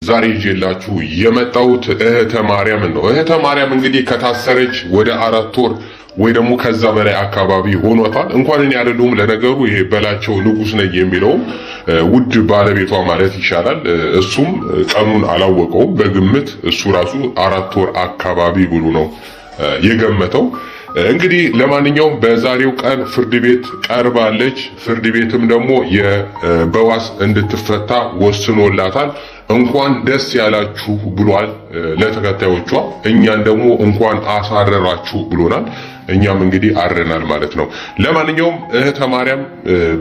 ዛሬ ይዤላችሁ የመጣሁት እህተ ማርያም ነው። እህተ ማርያም እንግዲህ ከታሰረች ወደ 4 ወር ወይ ደግሞ ከዛ በላይ አካባቢ ሆኗታል። እንኳን እኔ አይደለሁም ለነገሩ ይሄ በላቸው ንጉስ ነኝ የሚለው ውድ ባለቤቷ ማለት ይሻላል። እሱም ቀኑን አላወቀውም። በግምት እሱ ራሱ 4 ወር አካባቢ ብሎ ነው የገመተው። እንግዲህ ለማንኛውም በዛሬው ቀን ፍርድ ቤት ቀርባለች። ፍርድ ቤትም ደግሞ በዋስ እንድትፈታ ወስኖላታል። እንኳን ደስ ያላችሁ ብሏል ለተከታዮቿ። እኛን ደግሞ እንኳን አሳረራችሁ ብሎናል። እኛም እንግዲህ አረናል ማለት ነው። ለማንኛውም እህተ ማርያም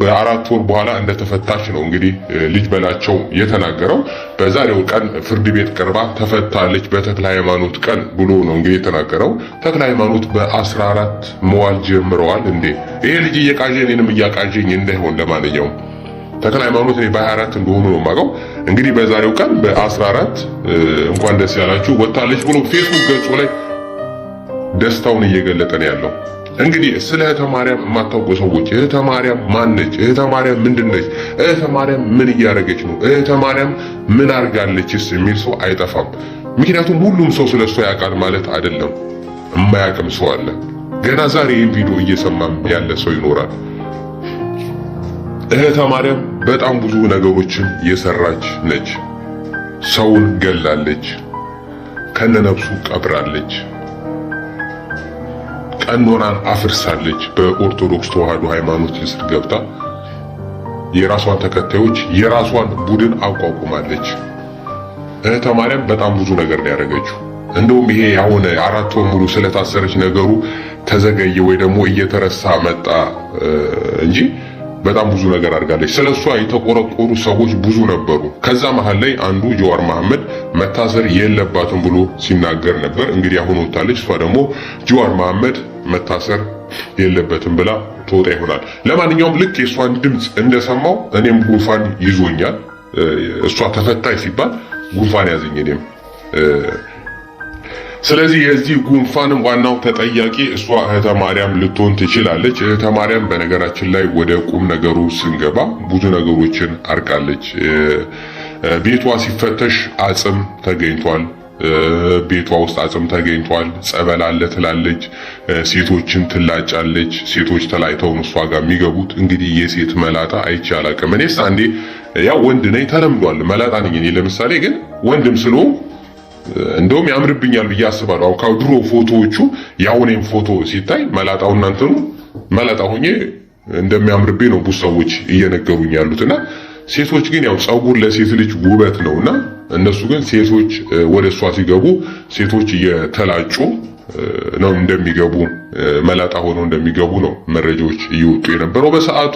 በ4 ወር በኋላ እንደተፈታች ነው እንግዲህ ልጅ በላቸው የተናገረው። በዛሬው ቀን ፍርድ ቤት ቀርባ ተፈታለች በተክለ ሃይማኖት ቀን ብሎ ነው እንግዲህ የተናገረው። ተክለ ሃይማኖት በ14 መዋል ጀምረዋል እንዴ! ይሄ ልጅ እየቃዠ እኔንም እያቃዠኝ እንዳይሆን። ለማንኛውም ተክለ ሃይማኖት እኔ በ24 እንደሆኑ ነው የማውቀው። እንግዲህ በዛሬው ቀን በ14 እንኳን ደስ ያላችሁ ወጣለች ብሎ ፌስቡክ ገጹ ላይ ደስታውን እየገለጠ ነው ያለው። እንግዲህ ስለ እህተ ማርያም የማታውቁ ሰዎች እህተ ማርያም ማን ነች? እህተ ማርያም ምንድነች? እህተ ማርያም ምን እያደረገች ነው? እህተ ማርያም ምን አድርጋለችስ የሚል ሰው አይጠፋም። ምክንያቱም ሁሉም ሰው ስለሷ ያውቃል ማለት አይደለም። የማያውቅም ሰው አለ። ገና ዛሬ ይህን ቪዲዮ እየሰማም ያለ ሰው ይኖራል። እህተ ማርያም በጣም ብዙ ነገሮችን የሰራች ነች። ሰውን ገላለች፣ ከነነፍሱ ቀብራለች፣ ቀኖናን አፍርሳለች። በኦርቶዶክስ ተዋህዶ ሃይማኖት ስር ገብታ የራሷን ተከታዮች የራሷን ቡድን አቋቁማለች። እህተ ማርያም በጣም ብዙ ነገር ነው ያደረገችው። እንደውም ይሄ አሁን 4 ወር ሙሉ ስለታሰረች ነገሩ ተዘገየ ወይ ደግሞ እየተረሳ መጣ እንጂ በጣም ብዙ ነገር አድርጋለች። ስለሷ የተቆረቆሩ ሰዎች ብዙ ነበሩ። ከዛ መሃል ላይ አንዱ ጀዋር መሐመድ መታሰር የለባትም ብሎ ሲናገር ነበር። እንግዲህ አሁን ወጣለች። እሷ ደግሞ ጀዋር መሐመድ መታሰር የለበትም ብላ ትወጣ ይሆናል። ለማንኛውም ልክ የሷን ድምጽ እንደሰማው እኔም ጉንፋን ይዞኛል። እሷ ተፈታኝ ሲባል ጉንፋን ያዘኝ እኔም። ስለዚህ የዚህ ጉንፋንም ዋናው ተጠያቂ እሷ እህተ ማርያም ልትሆን ትችላለች። እህተ ማርያም በነገራችን ላይ ወደ ቁም ነገሩ ስንገባ ብዙ ነገሮችን አርቃለች። ቤቷ ሲፈተሽ አጽም ተገኝቷል። ቤቷ ውስጥ አጽም ተገኝቷል። ጸበል አለ ትላለች። ሴቶችን ትላጫለች። ሴቶች ተላይተው እሷ ጋር የሚገቡት እንግዲህ የሴት መላጣ አይቼ አላውቅም። እኔስ አንዴ ያው ወንድ ነኝ ተለምዷል። መላጣ ነኝ እኔ ለምሳሌ። ግን ወንድም ስለሆንኩ እንደውም ያምርብኛል ብዬ አስባለሁ። አው ከድሮ ፎቶዎቹ ያውኔም ፎቶ ሲታይ መላጣው እናንተኑ መላጣ ሆኜ እንደሚያምርብኝ ነው ብዙ ሰዎች እየነገሩኝ ያሉትና ሴቶች ግን ያው ጸጉር ለሴት ልጅ ውበት ነውና እነሱ ግን ሴቶች ወደ እሷ ሲገቡ ሴቶች እየተላጩ ነው እንደሚገቡ መላጣ ሆነው እንደሚገቡ ነው መረጃዎች እየወጡ የነበረው። በሰዓቱ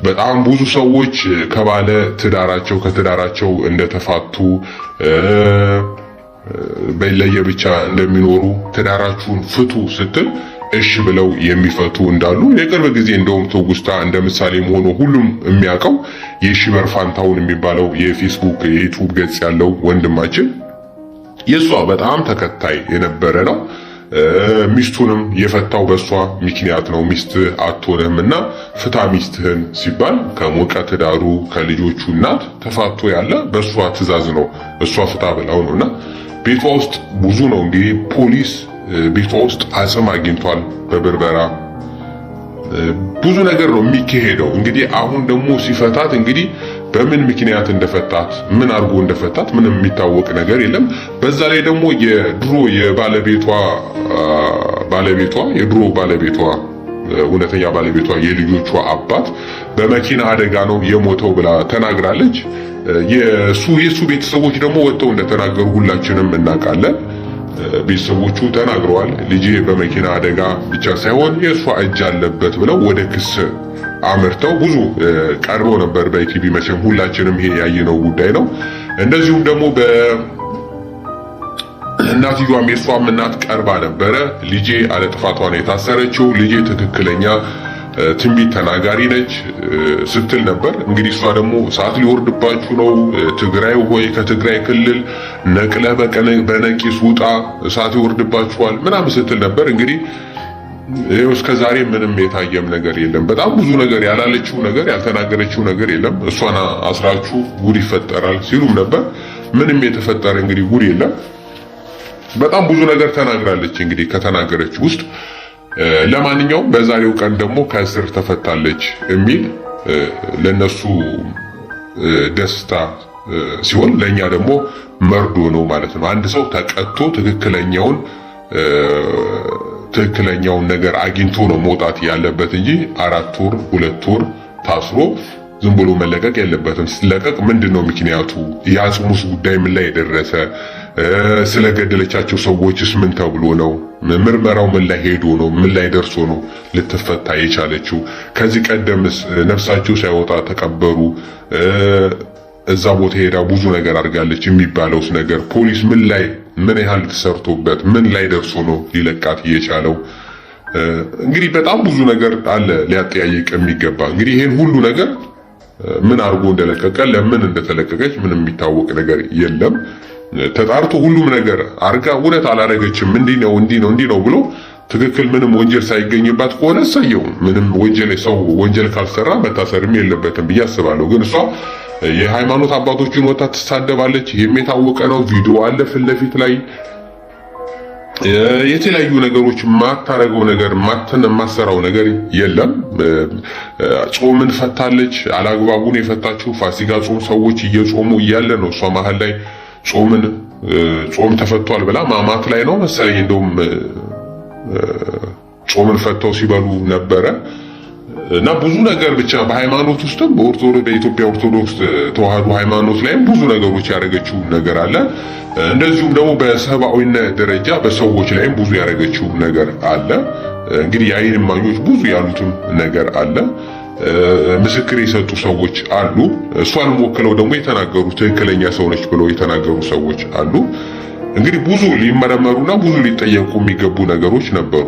በጣም ብዙ ሰዎች ከባለ ትዳራቸው ከትዳራቸው እንደተፋቱ በለየብቻ እንደሚኖሩ ትዳራችሁን ፍቱ ስትል እሺ ብለው የሚፈቱ እንዳሉ የቅርብ ጊዜ እንደውም ትውስታ እንደ ምሳሌ ሆኖ ሁሉም የሚያውቀው የሺበር ፋንታውን የሚባለው የፌስቡክ የዩቲዩብ ገጽ ያለው ወንድማችን የሷ በጣም ተከታይ የነበረ ነው። ሚስቱንም የፈታው በሷ ምክንያት ነው። ሚስት አትሆንምና ፍታ ሚስትህን ሲባል ከሞቀ ትዳሩ ከልጆቹ እናት ተፋቶ ያለ በሷ ትዕዛዝ ነው። እሷ ፍታ ብላው ነውና ቤቷ ውስጥ ብዙ ነው እንግዲህ ፖሊስ ቤቷ ውስጥ አጽም አግኝቷል። በብርበራ ብዙ ነገር ነው የሚካሄደው። እንግዲህ አሁን ደግሞ ሲፈታት እንግዲህ በምን ምክንያት እንደፈታት ምን አድርጎ እንደፈታት ምንም የሚታወቅ ነገር የለም። በዛ ላይ ደግሞ የድሮ የድሮ ባለቤቷ እውነተኛ ባለቤቷ የልጆቿ አባት በመኪና አደጋ ነው የሞተው ብላ ተናግራለች። የሱ ቤተሰቦች ደግሞ ወጥተው እንደተናገሩ ሁላችንም እናውቃለን። ቤተሰቦቹ ተናግረዋል። ልጄ በመኪና አደጋ ብቻ ሳይሆን የእሷ እጅ አለበት ብለው ወደ ክስ አመርተው ብዙ ቀርበው ነበር በኢቲቪ። መቼም ሁላችንም ይሄ ያየነው ጉዳይ ነው። እንደዚሁም ደግሞ እናትየዋም የሷም እናት ቀርባ ነበረ። ልጄ አለጥፋቷ ነው የታሰረችው፣ ልጄ ትክክለኛ ትንቢት ተናጋሪ ነች ስትል ነበር። እንግዲህ እሷ ደግሞ ሰዓት ሊወርድባችሁ ነው፣ ትግራይ ሆይ ከትግራይ ክልል ነቅለ በነቂስ ውጣ፣ ሰዓት ይወርድባችኋል ምናምን ስትል ነበር። እንግዲህ ይኸው እስከ ዛሬ ምንም የታየም ነገር የለም። በጣም ብዙ ነገር ያላለችው ነገር ያልተናገረችው ነገር የለም። እሷን አስራችሁ ጉድ ይፈጠራል ሲሉም ነበር። ምንም የተፈጠረ እንግዲህ ጉድ የለም። በጣም ብዙ ነገር ተናግራለች እንግዲህ ከተናገረች ውስጥ ለማንኛውም በዛሬው ቀን ደግሞ ከእስር ተፈታለች የሚል ለነሱ ደስታ ሲሆን ለኛ ደግሞ መርዶ ነው ማለት ነው። አንድ ሰው ተቀጥቶ ትክክለኛውን ነገር አግኝቶ ነው መውጣት ያለበት እንጂ 4 ወር 2 ወር ታስሮ ዝም ብሎ መለቀቅ የለበትም። ሲለቀቅ ምንድነው ምክንያቱ? የአጽሙስ ጉዳይ ምን ላይ የደረሰ? ስለገደለቻቸው ሰዎችስ ምን ተብሎ ነው? ምርመራው ምን ላይ ሄዶ ነው? ምን ላይ ደርሶ ነው ልትፈታ የቻለችው? ከዚህ ቀደምስ ነፍሳቸው ሳይወጣ ተቀበሩ፣ እዛ ቦታ ሄዳ ብዙ ነገር አድርጋለች የሚባለውስ ነገር ፖሊስ ምን ያህል ተሰርቶበት ምን ላይ ደርሶ ነው ሊለቃት የቻለው? እንግዲህ በጣም ብዙ ነገር አለ ሊያጠያይቅ የሚገባ። እንግዲህ ይሄን ሁሉ ነገር ምን አድርጎ እንደለቀቀ ለምን እንደተለቀቀች ምንም የሚታወቅ ነገር የለም። ተጣርቶ ሁሉም ነገር አርጋ እውነት አላረገችም እንዲህ ነው ብሎ ትክክል ምንም ወንጀል ሳይገኝባት ከሆነ እሰየው። ምንም ወንጀል ካልሰራ መታሰርም የለበትም ብዬ አስባለሁ። ግን እሷ የሃይማኖት አባቶችን ወጣ ትሳደባለች። ይሄም የታወቀ ነው። ቪዲዮ አለ ፊት ለፊት ላይ የተለያዩ ነገሮች ማታረገው ነገር ማሰራው ነገር የለም። ጾምን ፈታለች። አላግባቡን የፈታችው ፋሲካ ጾም ሰዎች እየጾሙ እያለ ነው እሷ መሀል ላይ ጾም ተፈቷል ብላ ማማት ላይ ነው መሰለኝ እንደውም ጾምን ፈተው ሲበሉ ነበረ። እና ብዙ ነገር ብቻ በሃይማኖት ውስጥም በኢትዮጵያ ኦርቶዶክስ ተዋህዶ ሃይማኖት ላይም ብዙ ነገሮች ያደረገችው ነገር አለ። እንደዚሁም ደግሞ በሰብአዊነት ደረጃ በሰዎች ላይም ብዙ ያደረገችው ነገር አለ። እንግዲህ የዓይን እማኞች ብዙ ያሉትም ነገር አለ። ምስክር የሰጡ ሰዎች አሉ። እሷንም ወክለው ደግሞ የተናገሩ ትክክለኛ ሰው ነች ብለው የተናገሩ ሰዎች አሉ። እንግዲህ ብዙ ሊመረመሩና ብዙ ሊጠየቁ የሚገቡ ነገሮች ነበሩ።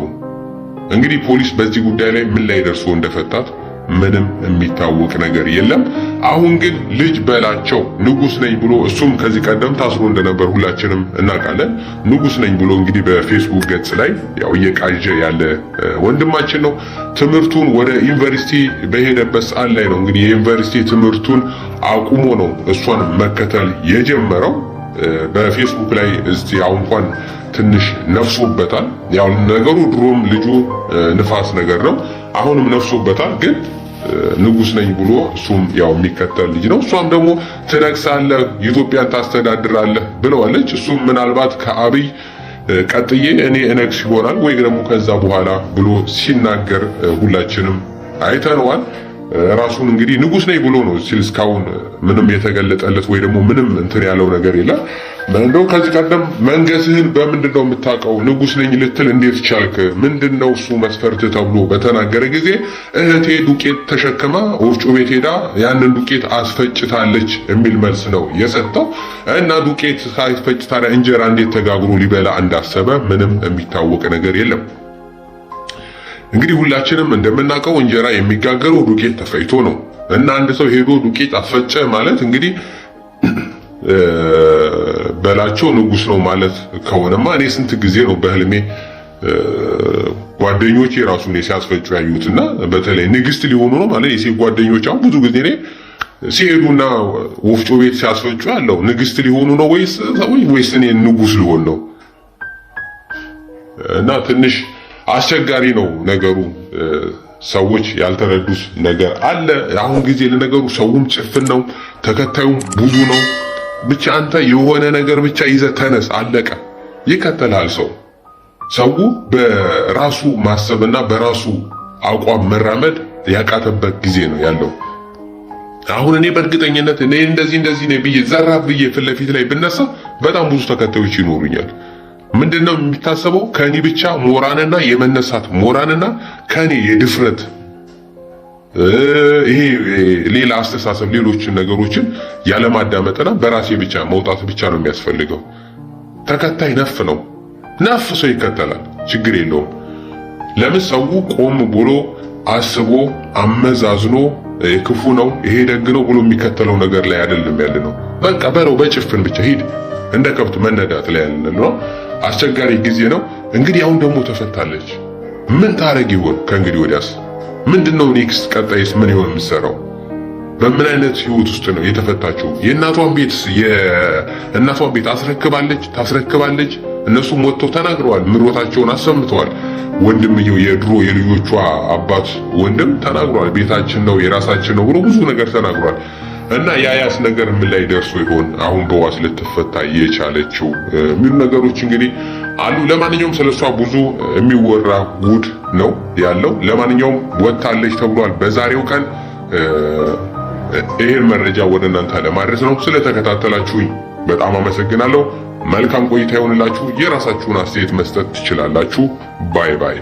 እንግዲህ ፖሊስ በዚህ ጉዳይ ላይ ምን ላይ ደርሶ እንደፈታት ምንም የሚታወቅ ነገር የለም። አሁን ግን ልጅ በላቸው ንጉስ ነኝ ብሎ እሱም ከዚህ ቀደም ታስሮ እንደነበር ሁላችንም እናውቃለን። ንጉስ ነኝ ብሎ እንግዲህ በፌስቡክ ገጽ ላይ ያው እየቃዠ ያለ ወንድማችን ነው። ትምህርቱን ወደ ዩኒቨርሲቲ በሄደበት ሰዓት ላይ ነው እንግዲህ የዩኒቨርሲቲ ትምህርቱን አቁሞ ነው እሷን መከተል የጀመረው። በፌስቡክ ላይ እስቲ አሁን እንኳን ትንሽ ነፍሶበታል። ያው ነገሩ ድሮም ልጁ ንፋስ ነገር ነው፣ አሁንም ነፍሶበታል። ግን ንጉስ ነኝ ብሎ እሱም ያው የሚከተል ልጅ ነው። እሷም ደግሞ ትነግሳለህ፣ ኢትዮጵያን ታስተዳድራለህ ብለዋለች። እሱም ምናልባት ከአብይ ቀጥዬ እኔ እነግስ ይሆናል ወይ ደግሞ ከዛ በኋላ ብሎ ሲናገር ሁላችንም አይተነዋል። ራሱን እንግዲህ ንጉስ ነኝ ብሎ ነው ሲል እስካሁን ምንም የተገለጠለት ወይ ደግሞ ምንም እንትን ያለው ነገር የለም። እንደው ከዚህ ቀደም መንገስህን በምንድነው የምታውቀው? ንጉስ ነኝ ልትል እንዴት ቻልክ? ምንድነው እሱ መስፈርት ተብሎ በተናገረ ጊዜ እህቴ ዱቄት ተሸክማ ወፍጮ ቤት ሄዳ ያንን ዱቄት አስፈጭታለች የሚል መልስ ነው የሰጠው። እና ዱቄት ሳይፈጭ ታዲያ እንጀራ እንዴት ተጋግሮ ሊበላ እንዳሰበ ምንም የሚታወቅ ነገር የለም። እንግዲህ ሁላችንም እንደምናውቀው እንጀራ የሚጋገረው ዱቄት ተፈጭቶ ነው። እና አንድ ሰው ሄዶ ዱቄት አስፈጨ ማለት እንግዲህ በላቸው ንጉስ ነው ማለት ከሆነማ እኔ ስንት ጊዜ ነው በህልሜ ጓደኞቼ ራሱን ሲያስፈጩ ያዩትና በተለይ ንግስት ሊሆኑ ነው ማለት የሴት ጓደኞች አሁን ብዙ ጊዜ ሲሄዱና ወፍጮ ቤት ሲያስፈጩ ያለው ንግስት ሊሆኑ ነው ወይስ እኔ ንጉስ ሊሆን ነው? እና ትንሽ አስቸጋሪ ነው ነገሩ። ሰዎች ያልተረዱት ነገር አለ። አሁን ጊዜ ለነገሩ ሰውም ጭፍን ነው፣ ተከታዩም ብዙ ነው። ብቻ አንተ የሆነ ነገር ብቻ ይዘህ ተነስ፣ አለቀ፣ ይከተላል ሰው በራሱ ማሰብና በራሱ አቋም መራመድ ያቃተበት ጊዜ ነው ያለው። አሁን እኔ በእርግጠኝነት እኔ እንደዚህ ነኝ ብዬ ዘራፍ ብዬ ፊት ለፊት ላይ ብነሳ በጣም ብዙ ተከታዮች ይኖሩኛል። ምንድነው የሚታሰበው? ከኔ ብቻ ሞራንና የመነሳት ሞራንና ከኔ የድፍረት ይሄ ሌላ አስተሳሰብ ሌሎችን ነገሮችን ያለማዳመጥና በራሴ ብቻ መውጣት ብቻ ነው የሚያስፈልገው። ተከታይ ነፍ ሰው ይከተላል፣ ችግር የለውም። ለምን ሰው ቆም ብሎ አስቦ አመዛዝኖ ክፉ ነው ይሄ ደግ ነው ብሎ የሚከተለው ነገር ላይ አይደለም ያለ ነው። በቃ በረው በጭፍን ብቻ ሂድ፣ እንደ ከብት መነዳት ላይ ያለ ነው። አስቸጋሪ ጊዜ ነው። እንግዲህ አሁን ደግሞ ተፈታለች። ምን ታረግ ይሆን ከእንግዲህ ወዲያስ? ምንድነው ኔክስት? ቀጣይስ ምን ይሆን የምትሰራው? በምን አይነት ህይወት ውስጥ ነው የተፈታችው? የእናቷን ቤት ታስረክባለች። እነሱም ወጥተው ተናግረዋል፣ ምሮታቸውን አሰምተዋል። ወንድምየው የድሮ የልጆቿ አባት ወንድም ተናግሯል። ቤታችን ነው የራሳችን ነው ብሎ ብዙ ነገር ተናግሯል። እና ያያስ ነገር ምን ላይ ደርሶ ይሆን አሁን በዋስ ልትፈታ የቻለችው የሚሉ ነገሮች እንግዲህ አሉ። ለማንኛውም ስለሷ ብዙ የሚወራ ጉድ ነው ያለው። ለማንኛውም ወጣለች ተብሏል በዛሬው ቀን። ይሄን መረጃ ወደ እናንተ ለማድረስ ነው። ስለተከታተላችሁኝ በጣም አመሰግናለሁ። መልካም ቆይታ ይሁንላችሁ። የራሳችሁን አስተያየት መስጠት ትችላላችሁ። ባይ ባይ።